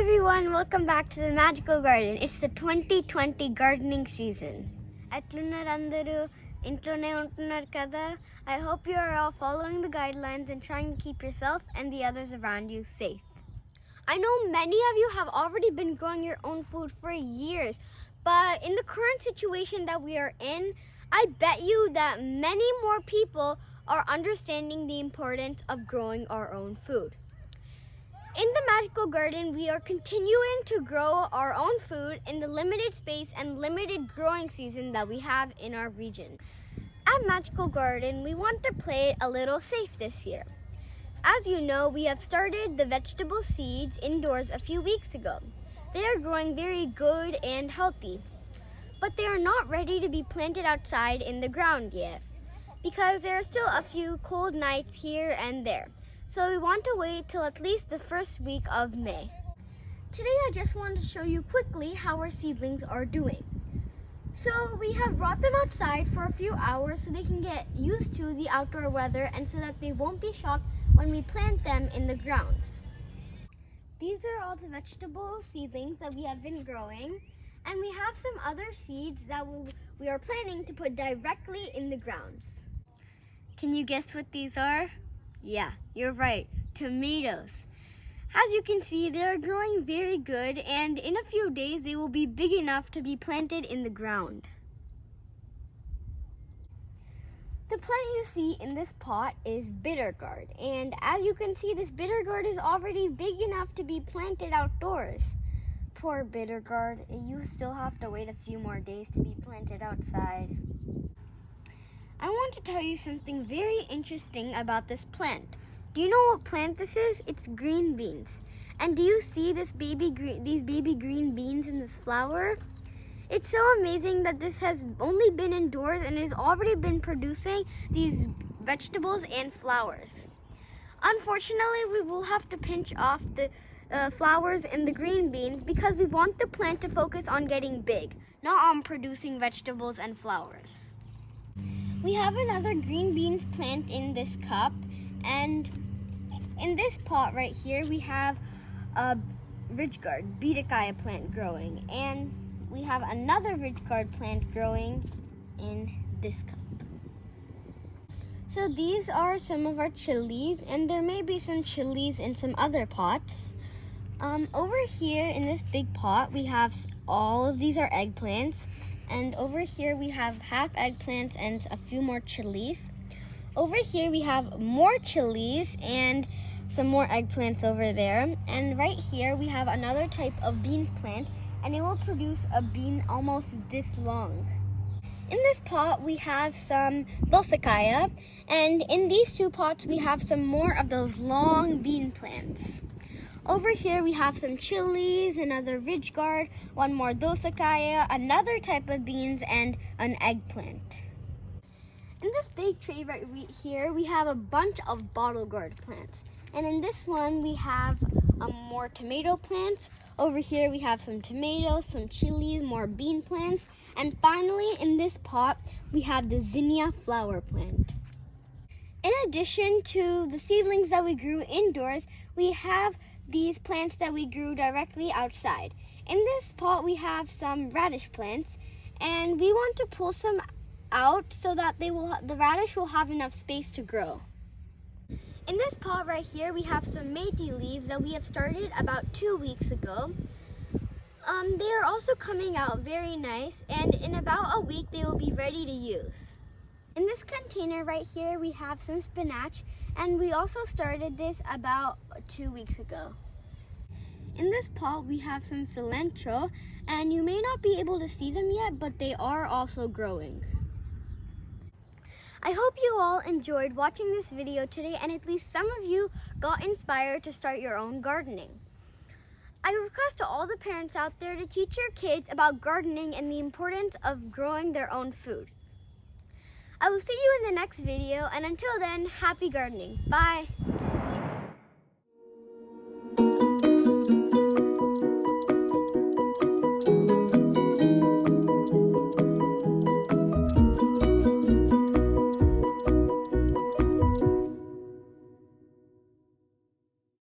everyone, welcome back to the Magical Garden. It's the 2020 gardening seaon. ఎట్లున్నారందరూ ఇంట్లోనే ఉంటున్నారు కదా. I hope you are all following the guidelines and trying to keep yourself and the others around you safe. I know many of you have already been growing your own food for years, but in the current situation that we are in, I bet you that many more people are understanding the importance of growing our own food. In the Magical Garden, we are continuing to grow our own food in the limited space and limited growing season that we have in our region. At Magical Garden, we want to play it a little safe this year. As you know, we have started the vegetable seeds indoors a few weeks ago. They are growing very good and healthy, but they are not ready to be planted outside in the ground yet because there are still a few cold nights here and there. So we want to wait till at least the first week of May. Today I just want to show you quickly how our seedlings are doing. So we have brought them outside for a few hours so they can get used to the outdoor weather and so that they won't be shocked when we plant them in the grounds. These are all the vegetable seedlings that we have been growing, and we have some other seeds that we are planning to put directly in the grounds. Can you guess what these are? Yeah, you're right, tomatoes. As you can see, they're growing very good, and in a few days they will be big enough to be planted in the ground. The plant you see in this pot is bitter gourd, and as you can see, this bitter gourd is already big enough to be planted outdoors. Poor bitter gourd, you still have to wait a few more days to be planted outside. I want to tell you something very interesting about this plant. Do you know what plant this is? It's green beans. And do you see these baby green beans in this flower? It's so amazing that this has only been indoors and has already been producing these vegetables and flowers. Unfortunately, we will have to pinch off the flowers and the green beans because we want the plant to focus on getting big, not on producing vegetables and flowers. We have another green beans plant in this cup, and in this pot right here we have a ridgeguard Bidakaya plant growing, and we have another ridgeguard plant growing in this cup. So these are some of our chilies, and there may be some chilies in some other pots. Over here in this big pot we have all of these are eggplants. And over here we have half eggplants and a few more chilies. Over here we have more chilies and some more eggplants over there. And right here we have another type of beans plant, and it will produce a bean almost this long. In this pot we have some dosakaya, and in these two pots we have some more of those long bean plants. Over here we have some chilies, another ridgeguard, one more dosakaya, another type of beans, and an eggplant. In this big tray right here we have a bunch of bottle gourd plants. And in this one we have more tomato plants. Over here we have some tomatoes, some chilies, more bean plants. And finally in this pot we have the zinnia flower plant. In addition to the seedlings that we grew indoors, we have these plants that we grew directly outside. In this pot we have some radish plants, and we want to pull some out so that the radish will have enough space to grow. In this pot right here we have some methi leaves that we have started about 2 weeks ago. They are also coming out very nice, and in about a week they will be ready to use. In this container right here we have some spinach, and we also started this about 2 weeks ago. In this pot we have some cilantro, and you may not be able to see them yet, but they are also growing. I hope you all enjoyed watching this video today, and at least some of you got inspired to start your own gardening. I request to all the parents out there to teach your kids about gardening and the importance of growing their own food. I will see you in the next video, and until then, happy gardening. Bye!